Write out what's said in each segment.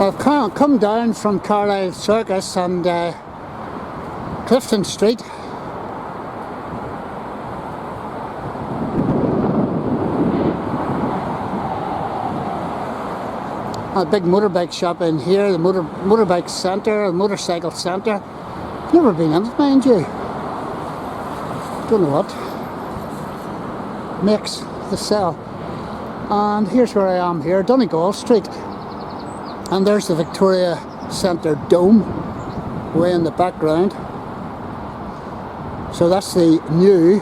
I've come down from Carlisle Circus and Clifton Street. A big motorbike shop in here, the motorbike centre, the motorcycle centre. Never been in it, mind you. Don't know what makes the sell. And here's where I am here, Donegall Street. And there's the Victoria Centre Dome way in the background. So that's the new,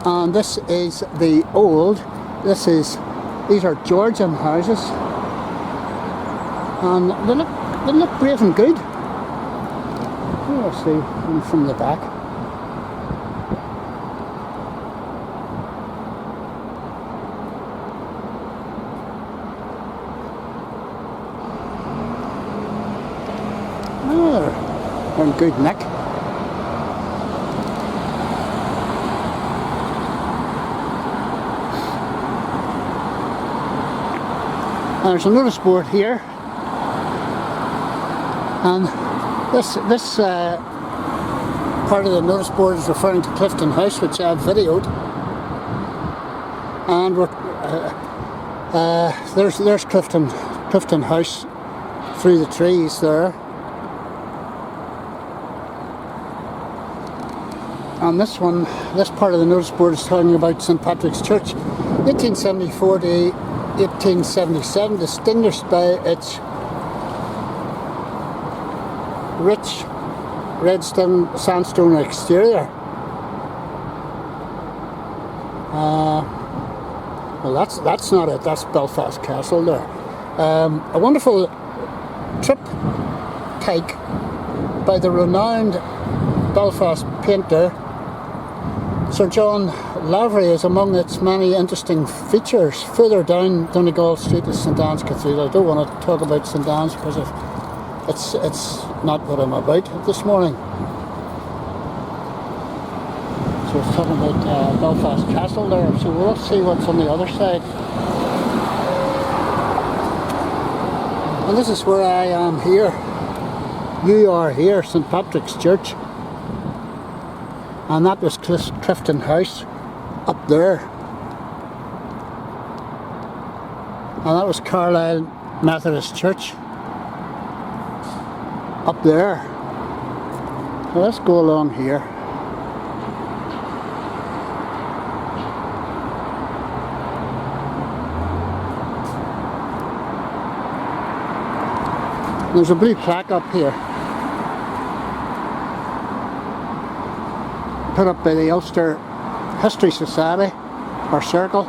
and this is the old. These are Georgian houses. And they look brave and good. Let's see from the back. Oh, they're in good nick. And there's a notice board here. And this part of the notice board is referring to Clifton House, which I've videoed. And there's Clifton House through the trees there. And this part of the notice board is talking about St Patrick's Church, 1874 to 1877, distinguished by its rich red sandstone exterior. Well, that's not it. That's Belfast Castle there. A wonderful triptych by the renowned Belfast painter Sir John Lavery is among its many interesting features. Further down Donegall Street is St Anne's Cathedral. I don't want to talk about St Anne's because it's not what I'm about this morning. So it's talking about Belfast Castle there. So we'll see what's on the other side. And this is where I am here. You are here, St Patrick's Church. And that was Clifton House up there. And that was Carlisle Methodist Church up there. So let's go along here. There's a blue plaque up here, put up by the Ulster History Society, or Circle.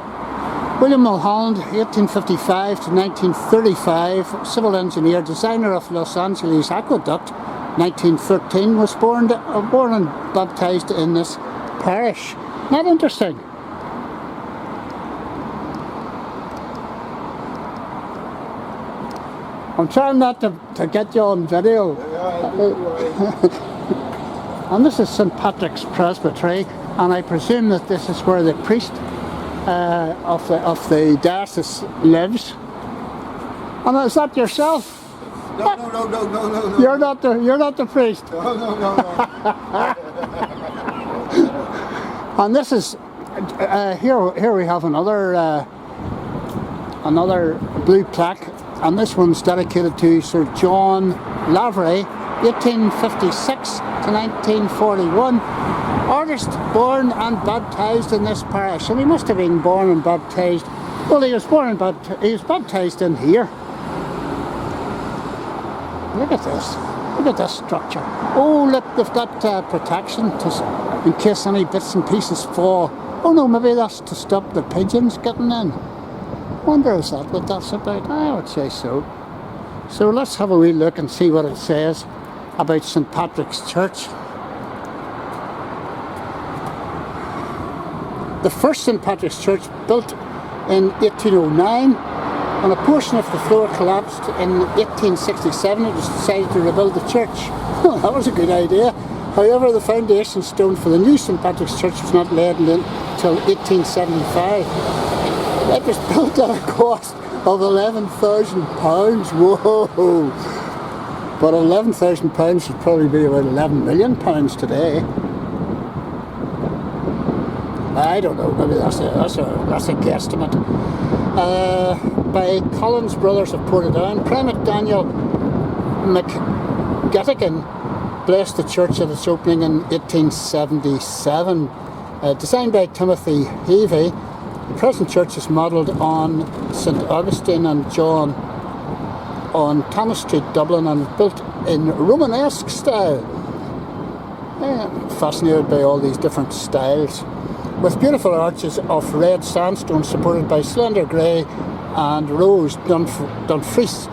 William Mulholland, 1855 to 1935, civil engineer, designer of Los Angeles Aqueduct, 1913, was born and baptised in this parish. Not interesting. I'm trying not to get you on video. And this is St Patrick's Presbytery, and I presume that this is where the priest of the diocese lives. And is that yourself? No. You're not the priest. No. And this is here we have another blue plaque, and this one's dedicated to Sir John Lavery, 1856 to 1941. Artist born and baptised in this parish, and he must have been born and baptised. Well, he was baptised in here. Look at this. Look at this structure. Oh, look, they've got protection in case any bits and pieces fall. Oh no, maybe that's to stop the pigeons getting in. Wonder is that what that's about? I would say so. So let's have a wee look and see what it says about St Patrick's Church. The first St Patrick's Church, built in 1809, when a portion of the floor collapsed in 1867, it was decided to rebuild the church. That was a good idea. However, the foundation stone for the new St Patrick's Church was not laid until 1875. It was built at a cost of £11,000. Whoa! But £11,000 would probably be about £11 million today. I don't know. Maybe that's a guesstimate. By Collins Brothers of Portadown, Primate Daniel McGettigan blessed the church at its opening in 1877. Designed by Timothy Heavey, the present church is modelled on St Augustine and John on Thomas Street, Dublin, and built in Romanesque style. Fascinated by all these different styles, with beautiful arches of red sandstone supported by slender grey and rose Dumfries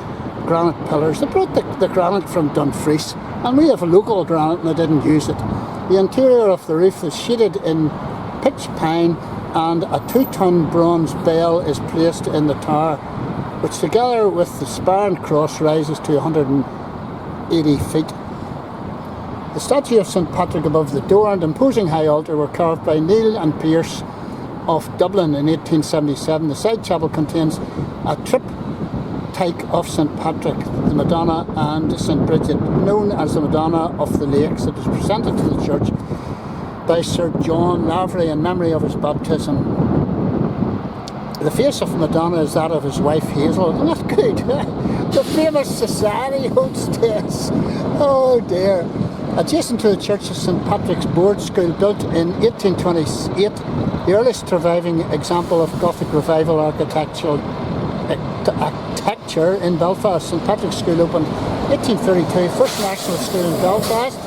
granite pillars. They brought the granite from Dumfries, and we have a local granite and they didn't use it. The interior of the roof is sheeted in pitch pine, and a 2-ton bronze bell is placed in the tower, which together with the spire and cross rises to 180 feet. The statue of St Patrick above the door and imposing high altar were carved by Neil and Pearce of Dublin in 1877. The side chapel contains a triptych of St Patrick, the Madonna and St Bridget, known as the Madonna of the Lakes. It was presented to the church by Sir John Lavery in memory of his baptism. The face of Madonna is that of his wife Hazel. Isn't that good? The famous society hostess. Oh dear. Adjacent to the church is St Patrick's Board School, built in 1828, the earliest surviving example of Gothic Revival architecture in Belfast. St Patrick's School opened 1832, first national school in Belfast.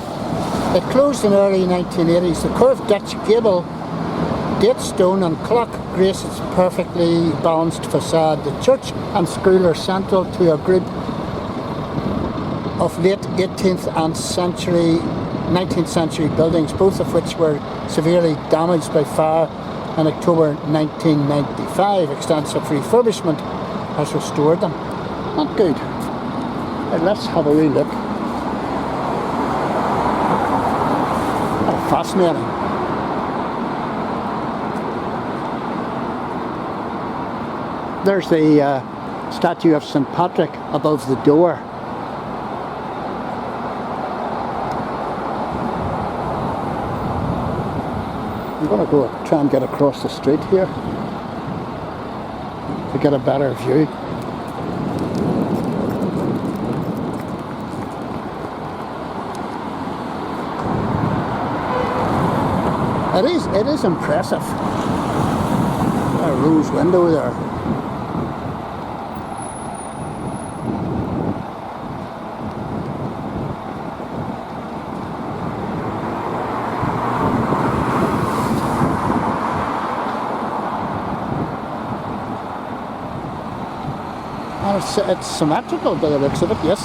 It closed in early 1980s. The curved Dutch gable, date stone and clock grace its perfectly balanced facade. The church and school are central to a group of late 18th and 19th century buildings, both of which were severely damaged by fire in October 1995. Extensive refurbishment has restored them. Not good. Let's have a wee look. Oh, fascinating. There's the statue of St Patrick above the door. I'm going to go try and get across the street here to get a better view. It is impressive. A rose window there. And it's symmetrical by the looks of it, yes.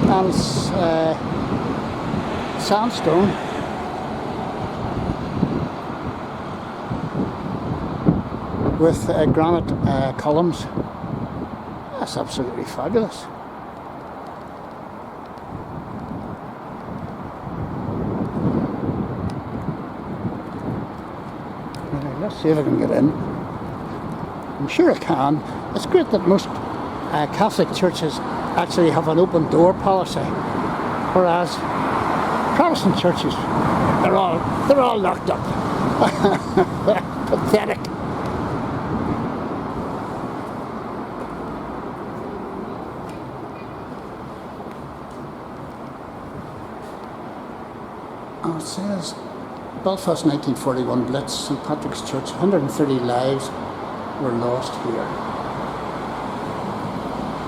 And it's sandstone. With granite columns. That's absolutely fabulous. Right, let's see if I can get in. I'm sure I can. It's great that most Catholic churches actually have an open door policy, whereas Protestant churches, they're all locked up. Pathetic. Oh, it says Belfast 1941 Blitz, St Patrick's Church, 130 lives were lost here.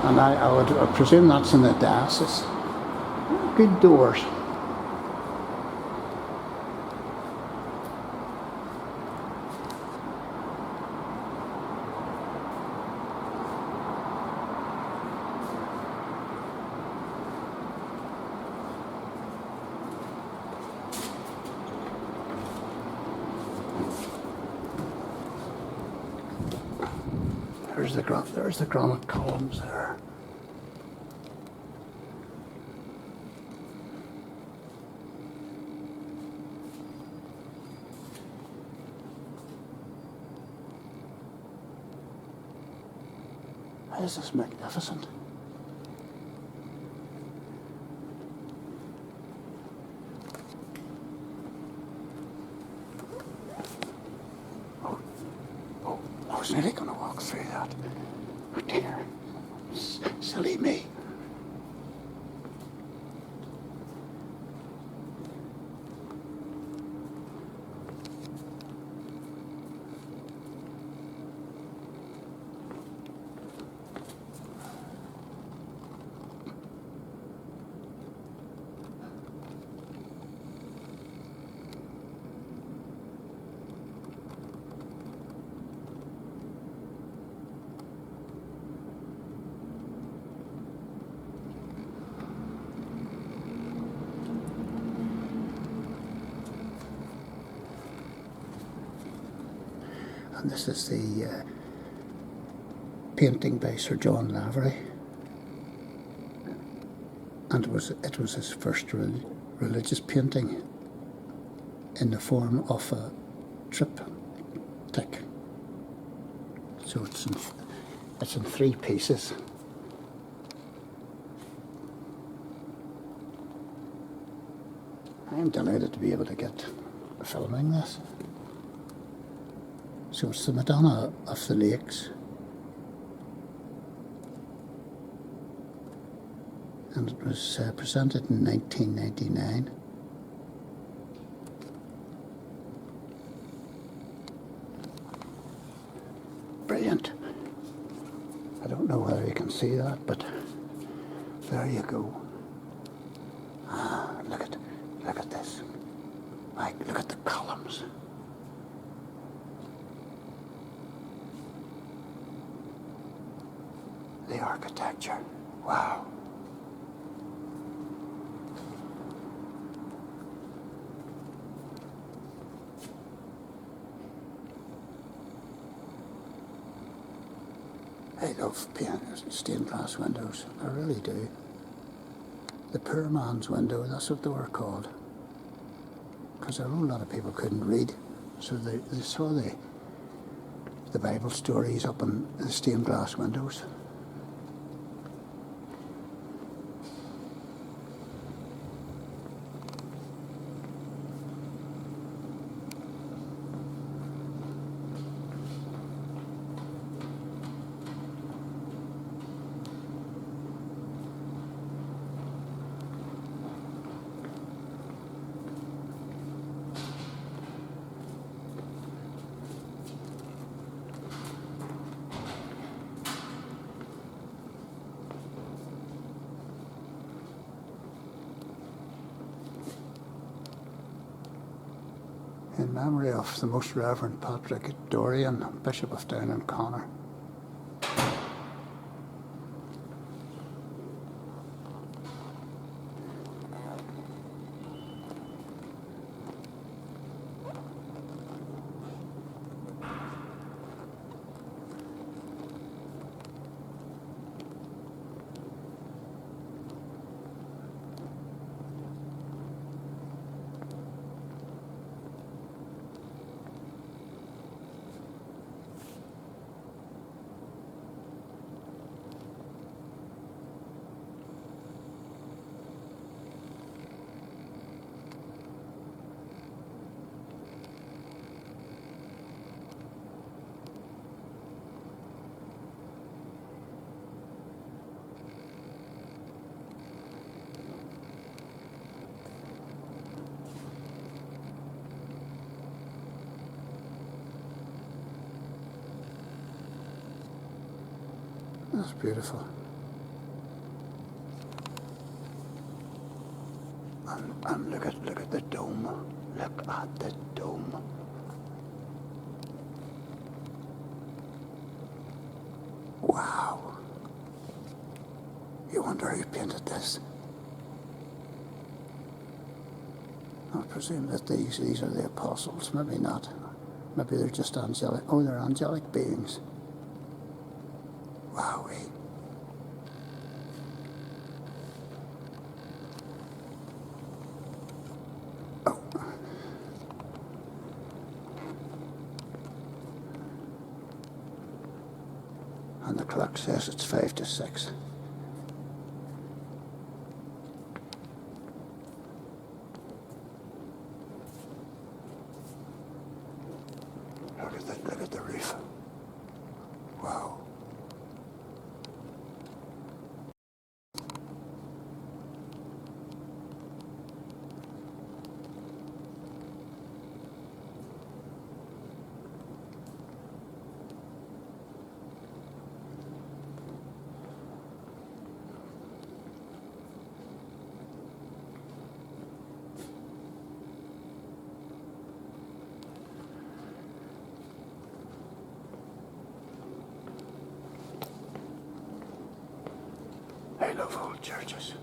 And I would presume that's in the diocese. Good doors. There's the granite columns there. This is magnificent. I was nearly going to walk through that. Oh dear. Silly me. And this is the painting by Sir John Lavery, and it was his first religious painting in the form of a triptych. So it's in 3 pieces. I'm delighted to be able to get filming this. So it's the Madonna of the Lakes, and it was presented in 1999. Brilliant. I don't know whether you can see that, but there you go. Look at this. Look at the columns. The architecture. Wow. I love stained glass windows. I really do. The poor man's window, that's what they were called. Because a whole lot of people couldn't read. So they saw the Bible stories up in the stained glass windows. In memory of the Most Reverend Patrick Dorian, Bishop of Down and Connor. That's beautiful. And look at the dome. Look at the dome. Wow. You wonder who painted this? I presume that these are the apostles. Maybe not. Maybe they're just angelic. Oh, they're angelic beings. Wowee. Oh. And the clock says it's 5 to 6. Look at the roof. Wow. I love old churches.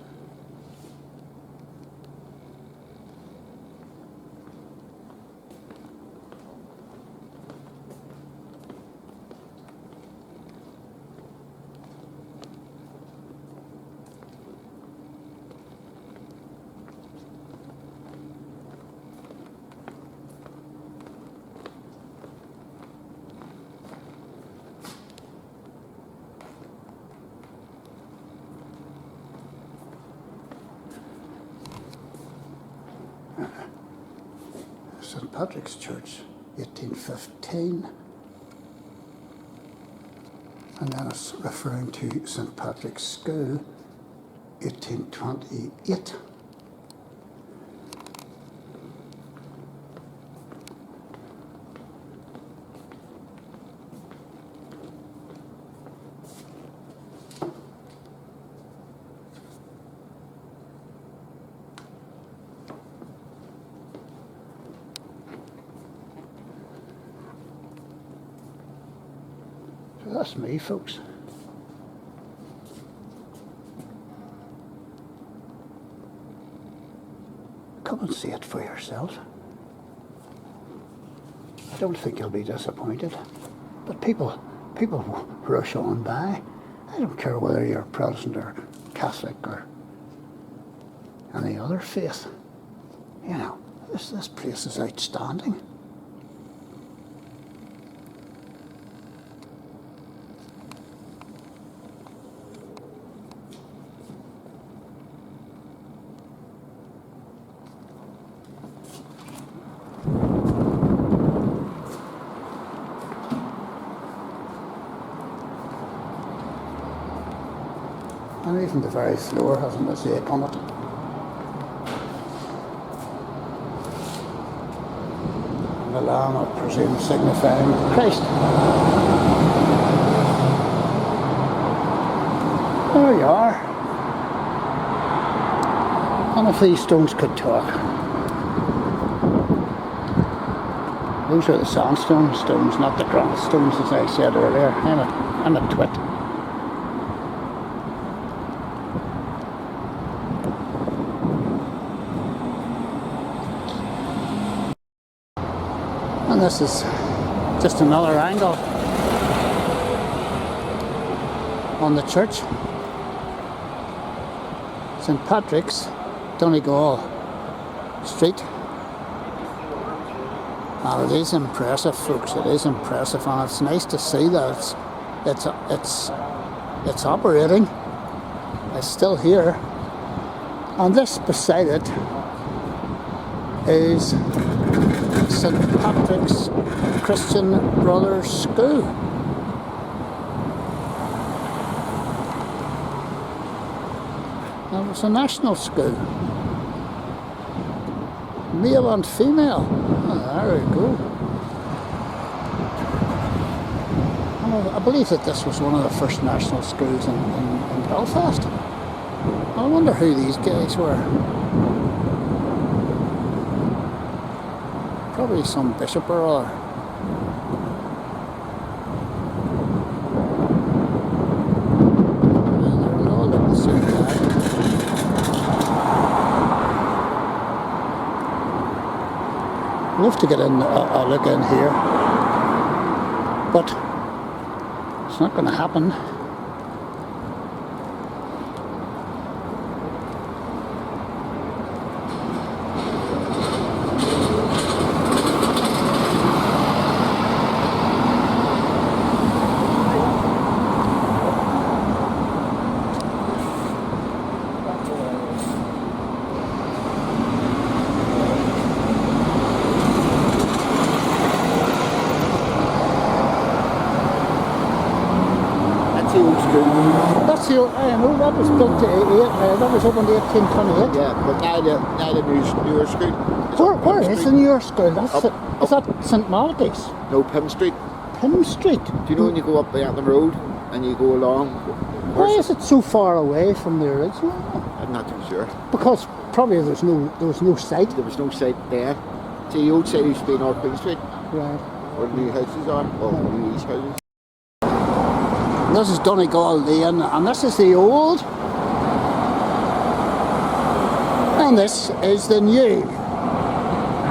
St. Patrick's Church, 1815. And then it's referring to St. Patrick's School, 1828. So that's me, folks. Come and see it for yourself. I don't think you'll be disappointed. But people rush on by. I don't care whether you're Protestant or Catholic or any other faith. You know, this place is outstanding. And even the very floor has a mosaic on it. And the lamb, I presume, signifying Christ. There you are. And if these stones could talk. Those are the sandstone stones, not the granite stones, as I said earlier. I'm a twit. And this is just another angle on the church. St. Patrick's, Donegall Street. And it is impressive, folks. It is impressive, and it's nice to see that it's operating. It's still here. And this beside it is St. Patrick's Christian Brothers School. And it's a national school. Male and female. Oh, there we go. And I believe that this was one of the first national schools in Belfast. I wonder who these guys were. Probably some bishop or other. They're all at the same time. I'd love to get in a look in here, but it's not going to happen. that's the, I know, that was built to 8, that was opened 1828. Yeah, but now the newer school. Where is the newer school? Is that St Malachy's? No, Pym Street. Pym Street? Do you know when you go up the Anthem Road and you go along? Why is it so far away from the original? I'm not too sure. Because probably there was no site. There was no site there. See, the old site used to be North Queen Street. Right. Where the new houses are, or the new east houses. This is Donegall Lane, and this is the old, and this is the new.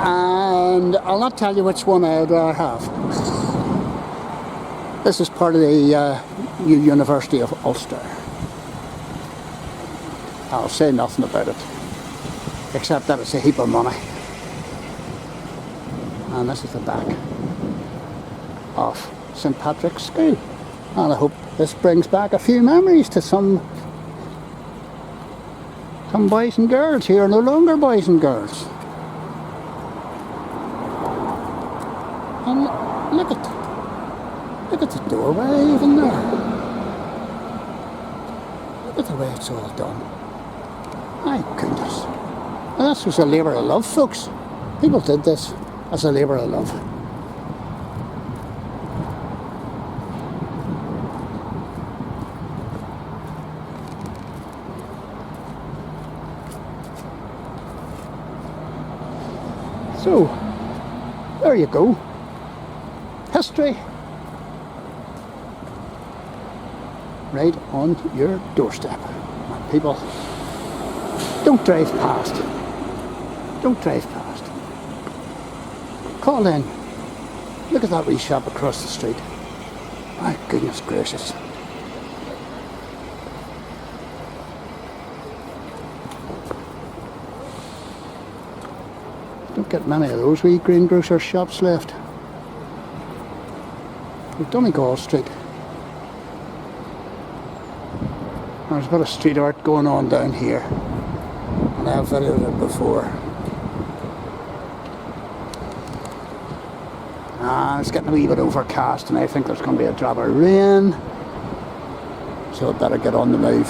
And I'll not tell you which one I'd rather have. This is part of the new University of Ulster. I'll say nothing about it, except that it's a heap of money. And this is the back of St Patrick's School. And I hope this brings back a few memories to some boys and girls here, no longer boys and girls. And look at the doorway even there. Look at the way it's all done. My goodness. And this was a labour of love, folks. People did this as a labour of love. So, there you go. History right on your doorstep. And people, don't drive past. Don't drive past. Call in. Look at that wee shop across the street. My goodness gracious. Don't get many of those wee greengrocer shops left. Donegall Street. There's a bit of street art going on down here, and I've videoed it before. It's getting a wee bit overcast, and I think there's going to be a drop of rain, so I'd better get on the move.